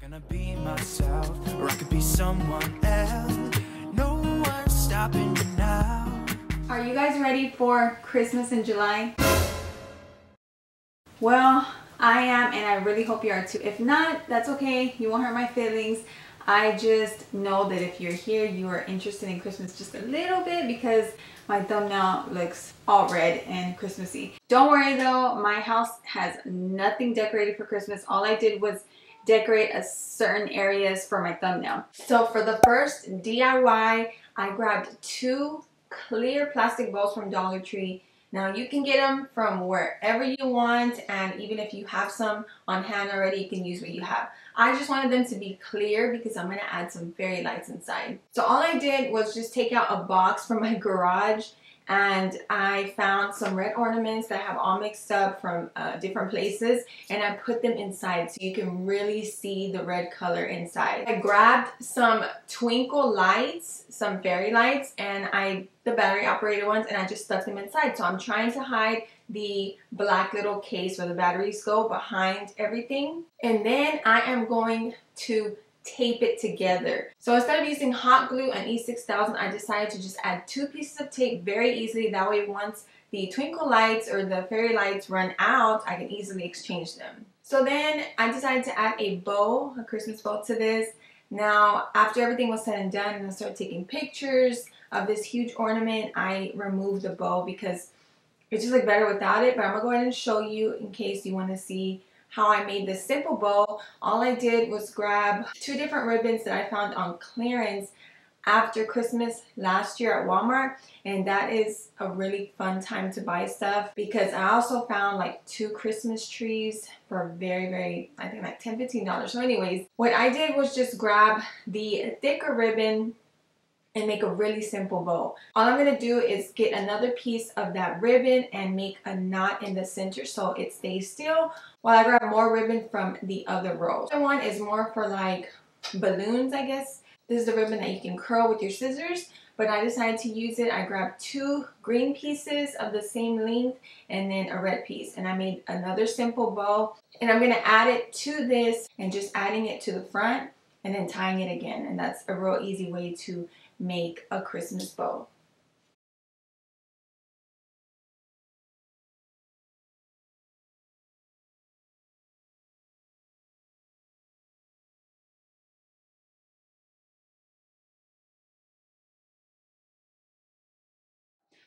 Gonna be myself, or I could be someone else. No one's stopping me now. Are you guys ready for Christmas in July? Well, I am, and I really hope you are too. If not, that's okay. You won't hurt my feelings. I just know that if you're here, you are interested in Christmas just a little bit because my thumbnail looks all red and Christmassy. Don't worry though, my house has nothing decorated for Christmas. All I did was decorate a certain areas for my thumbnail. So for the first DIY, I grabbed 2 clear plastic bowls from Dollar Tree. Now you can get them from wherever you want, and even if you have some on hand already, you can use what you have. I just wanted them to be clear because I'm going to add some fairy lights inside. So all I did was just take out a box from my garage, and I found some red ornaments that I have all mixed up from different places, and I put them inside so you can really see the red color inside. I grabbed some twinkle lights, some fairy lights, and the battery operated ones, and I just stuck them inside. So I'm trying to hide the black little case where the batteries go behind everything. And then I am going to tape it together. So instead of using hot glue and E6000, I decided to just add 2 pieces of tape very easily. That way once the twinkle lights or the fairy lights run out, I can easily exchange them. So then I decided to add a bow, a Christmas bow to this. Now after everything was said and done and I started taking pictures of this huge ornament, I removed the bow because it just looked better without it. But I'm going to go ahead and show you in case you want to see how I made this simple bow. All I did was grab 2 different ribbons that I found on clearance after Christmas last year at Walmart, and that is a really fun time to buy stuff because I also found like 2 Christmas trees for very, I think like $10–15. So anyways, what I did was just grab the thicker ribbon and make a really simple bow. All I'm going to do is get another piece of that ribbon and make a knot in the center so it stays still while I grab more ribbon from the other row. The other one is more for like balloons, I guess. This is the ribbon that you can curl with your scissors, but I decided to use it. I grabbed 2 green pieces of the same length and then a red piece, and I made another simple bow, and I'm going to add it to this and just adding it to the front and then tying it again, and that's a real easy way to make a Christmas bow.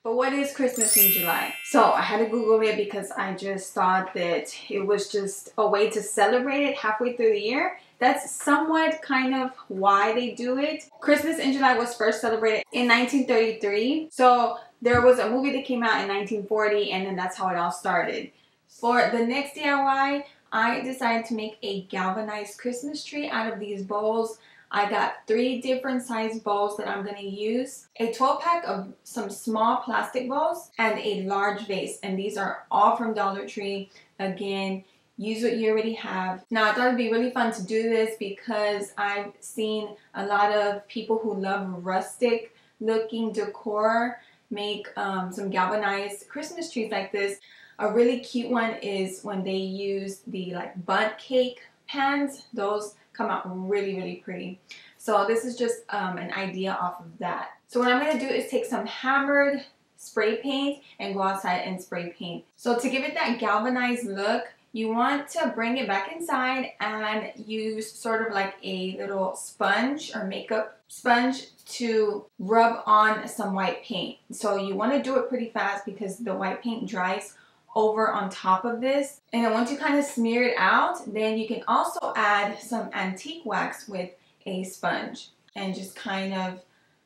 But what is Christmas in July? So I had to Google it because I just thought that it was just a way to celebrate it halfway through the year. That's somewhat kind of why they do it. Christmas in July was first celebrated in 1933. So there was a movie that came out in 1940, and then that's how it all started. For the next DIY, I decided to make a galvanized Christmas tree out of these bowls. I got 3 different size bowls that I'm going to use, a 12-pack of some small plastic bowls, and a large vase. And these are all from Dollar Tree. Again, use what you already have. Now I thought it'd be really fun to do this because I've seen a lot of people who love rustic looking decor make some galvanized Christmas trees like this. A really cute one is when they use the like bundt cake pans. Those come out really pretty. So this is just an idea off of that. So what I'm going to do is take some hammered spray paint and go outside and spray paint. So to give it that galvanized look, you want to bring it back inside and use sort of like a little sponge or makeup sponge to rub on some white paint. So you want to do it pretty fast because the white paint dries over on top of this. And then once you kind of smear it out, then you can also add some antique wax with a sponge and just kind of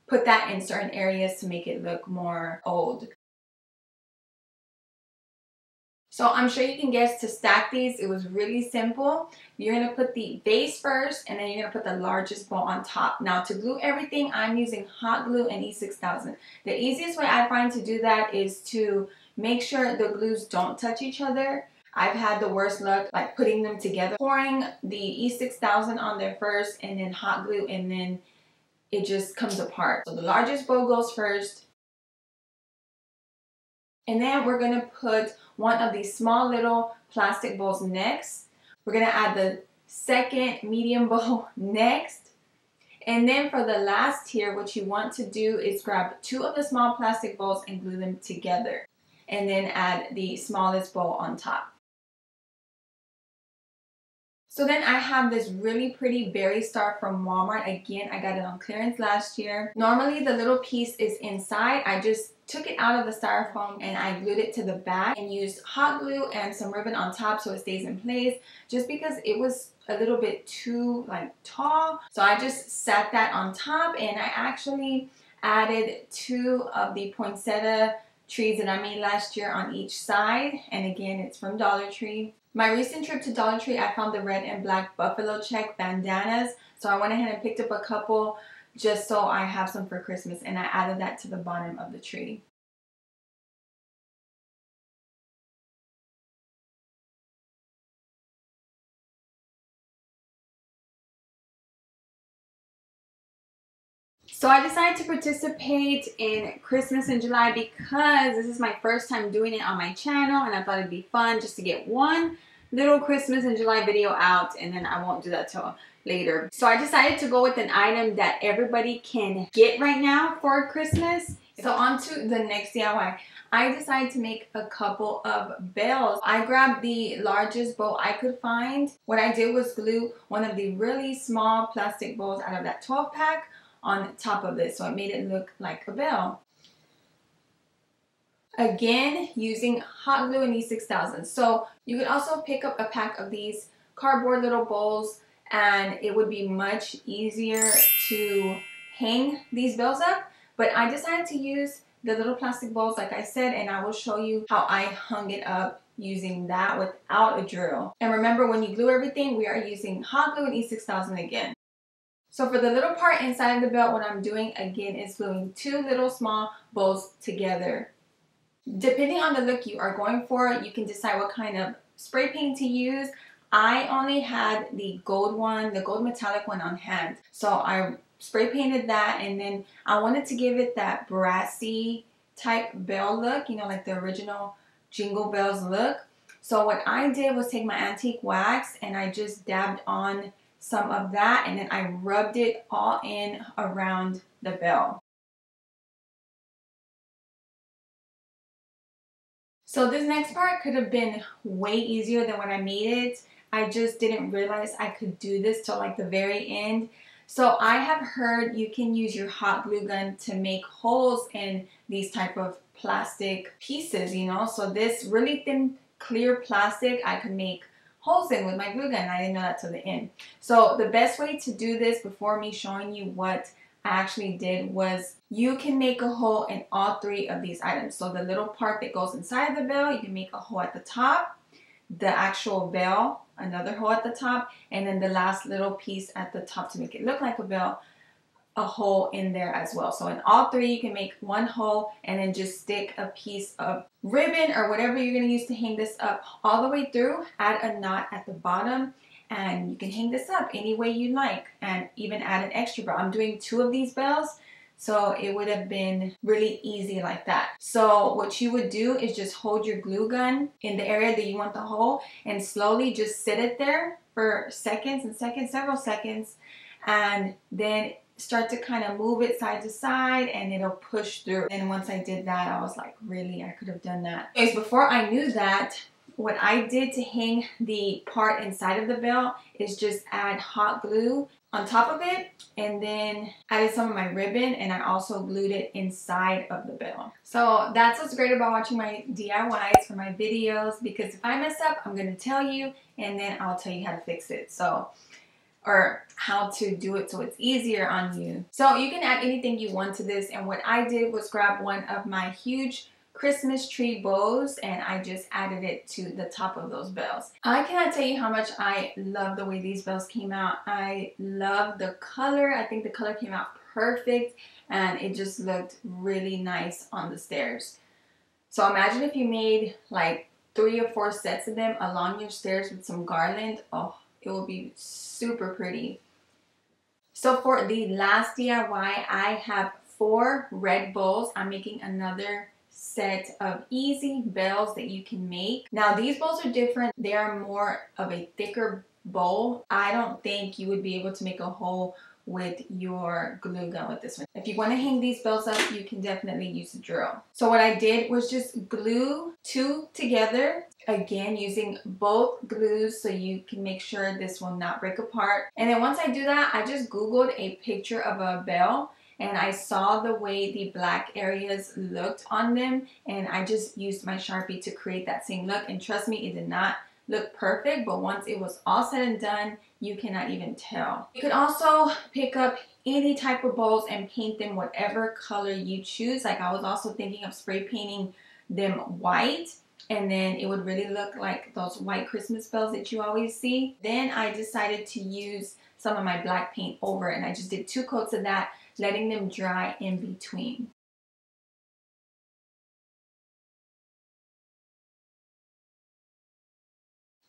put that in certain areas to make it look more old. So I'm sure you can guess to stack these, it was really simple. You're going to put the base first, and then you're going to put the largest bowl on top. Now to glue everything, I'm using hot glue and E6000. The easiest way I find to do that is to make sure the glues don't touch each other. I've had the worst luck like putting them together, pouring the E6000 on there first and then hot glue, and then it just comes apart. So the largest bowl goes first. And then we're going to put one of these small little plastic bowls next. We're going to add the second medium bow next. And then for the last tier, what you want to do is grab 2 of the small plastic bowls and glue them together. And then add the smallest bowl on top. So then I have this really pretty berry star from Walmart. Again, I got it on clearance last year. Normally the little piece is inside. I just took it out of the styrofoam and I glued it to the back and used hot glue and some ribbon on top so it stays in place, just because it was a little bit too tall. So I just sat that on top, and I actually added 2 of the poinsettia trees that I made last year on each side. And again, it's from Dollar Tree. My recent trip to Dollar Tree, I found the red and black buffalo check bandanas. So I went ahead and picked up a couple just so I have some for Christmas, and I added that to the bottom of the tree. So I decided to participate in Christmas in July because this is my first time doing it on my channel, and I thought it'd be fun just to get one little Christmas in July video out, and then I won't do that till later. So I decided to go with an item that everybody can get right now for Christmas. So on to the next DIY. I decided to make a couple of bells. I grabbed the largest bowl I could find. What I did was glue one of the really small plastic bowls out of that 12 pack on top of this, so it made it look like a bell. Again, using hot glue and E6000. So you could also pick up a pack of these cardboard little bowls, and it would be much easier to hang these bells up. But I decided to use the little plastic bowls like I said, and I will show you how I hung it up using that without a drill. And remember, when you glue everything, we are using hot glue and E6000 again. So for the little part inside of the belt, what I'm doing again is gluing 2 little small bowls together. Depending on the look you are going for, you can decide what kind of spray paint to use. I only had the gold one, the gold metallic one on hand. So I spray painted that, and then I wanted to give it that brassy type bell look, you know, like the original Jingle Bells look. So what I did was take my antique wax and I just dabbed on some of that, and then I rubbed it all in around the bell. So this next part could have been way easier than when I made it. I just didn't realize I could do this till like the very end. So I have heard you can use your hot glue gun to make holes in these type of plastic pieces, you know. So this really thin clear plastic I could make holes in with my glue gun. I didn't know that till the end. So the best way to do this, before me showing you what I actually did, was you can make a hole in all 3 of these items. So the little part that goes inside the bell, you can make a hole at the top, the actual bell, another hole at the top, and then the last little piece at the top to make it look like a bell, a hole in there as well. So in all 3 you can make one hole, and then just stick a piece of ribbon or whatever you're going to use to hang this up all the way through. Add a knot at the bottom, and you can hang this up any way you like, and even add an extra bell. I'm doing 2 of these bells, so it would have been really easy like that. So what you would do is just hold your glue gun in the area that you want the hole, and slowly just sit it there for seconds and seconds, several seconds, and then start to kind of move it side to side, and it'll push through. And once I did that, I was like, really, I could have done that. Anyways, before I knew that, what I did to hang the part inside of the bell is just add hot glue on top of it, and then added some of my ribbon, and I also glued it inside of the bell. So that's what's great about watching my DIYs for my videos, because if I mess up, I'm going to tell you, and then I'll tell you how to fix it. So, or how to do it so it's easier on you. So you can add anything you want to this, and what I did was grab one of my huge Christmas tree bows, and I just added it to the top of those bells. I cannot tell you how much I love the way these bells came out. I love the color. I think the color came out perfect, and it just looked really nice on the stairs. So imagine if you made like 3 or 4 sets of them along your stairs with some garland. Oh, it will be super pretty. So for the last DIY, I have 4 red bowls. I'm making another set of easy bells that you can make. Now these bowls are different. They are more of a thicker bowl, I don't think you would be able to make a hole with your glue gun with this one. If you want to hang these bells up, you can definitely use a drill. So what I did was just glue 2 together, again using both glues so you can make sure this will not break apart. And then once I do that, I just Googled a picture of a bell and I saw the way the black areas looked on them, and I just used my Sharpie to create that same look. And trust me, it did not look perfect, but once it was all said and done, you cannot even tell. You could also pick up any type of bowls and paint them whatever color you choose. Like, I was also thinking of spray painting them white, and then it would really look like those white Christmas bells that you always see. Then I decided to use some of my black paint over it, and I just did 2 coats of that, letting them dry in between.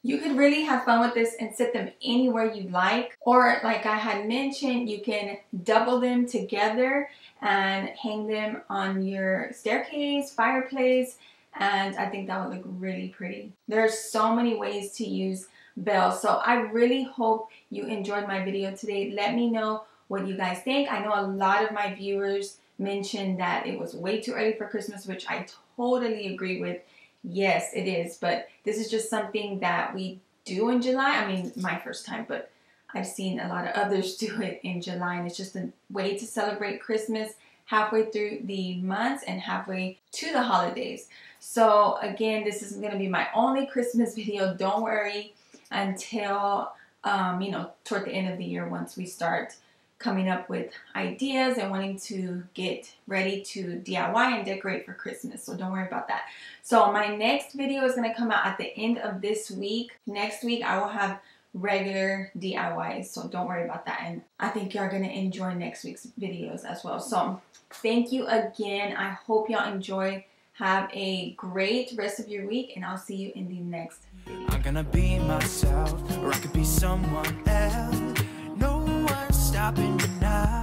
You could really have fun with this and set them anywhere you like, or like I had mentioned, you can double them together and hang them on your staircase, fireplace, and I think that would look really pretty. There are so many ways to use bells, so I really hope you enjoyed my video today. Let me know what you guys think. I know a lot of my viewers mentioned that it was way too early for Christmas, which I totally agree with. Yes, it is, but this is just something that we do in July. I mean, my first time, but I've seen a lot of others do it in July, and it's just a way to celebrate Christmas halfway through the months and halfway to the holidays. So again, this is going to be my only Christmas video. Don't worry until, you know, toward the end of the year, once we start coming up with ideas and wanting to get ready to DIY and decorate for Christmas. So don't worry about that. So my next video is going to come out at the end of this week. Next week I will have regular DIYs, so don't worry about that. And I think y'all are going to enjoy next week's videos as well. So thank you again. I hope y'all enjoy. Have a great rest of your week, and I'll see you in the next video. I'm gonna be myself, or I could be someone else. No one's stopping me now.